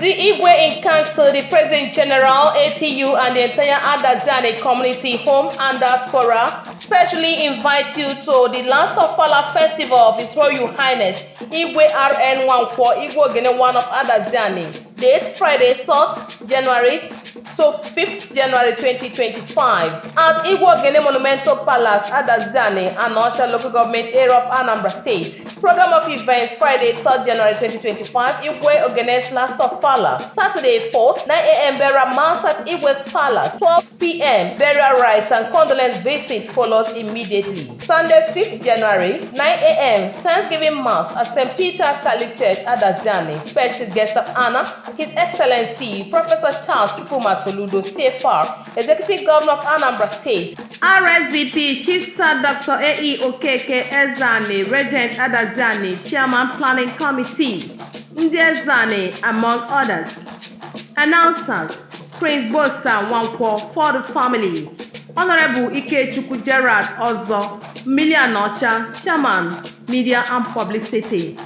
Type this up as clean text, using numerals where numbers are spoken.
The Igwe in Council, the President General, ATU, and the entire Adazi-Ani community, home and diaspora, specially invite you to the last Ofala festival of His Royal Highness, Igwe RN Nwankwo, Igwe Ogene 1 of Adazi-Ani. Date Friday, 3rd January to 5th January 2025 at Igwe Ogene Monumental Palace, Adazi-Ani, and Osha Local Government Area of Anambra State. Program of events Friday, 3rd January 2025, Igwe Ogene's last Ofala. Saturday, 4th, 9 a.m. burial mass at Igwe's Palace. 12 p.m. burial rites and condolence visit follows immediately. Sunday, 5th January, 9 a.m. Thanksgiving mass at St. Peter's Catholic Church, Adazi-Ani. Special guest of honor, His Excellency Professor Charles Chukwuma Soludo, CFR, Executive Governor of Anambra State. RSVP Chief Sir Dr. A.E. Okeke Ezani, Regent Adazi-Ani, Chairman Planning Committee, Ndi Ezani, among others. Announcers: Prince Bosa Nwankwo for the family. Honorable Ikechukwu Gerard Ozo, Milianocha, Chairman, Media and Publicity.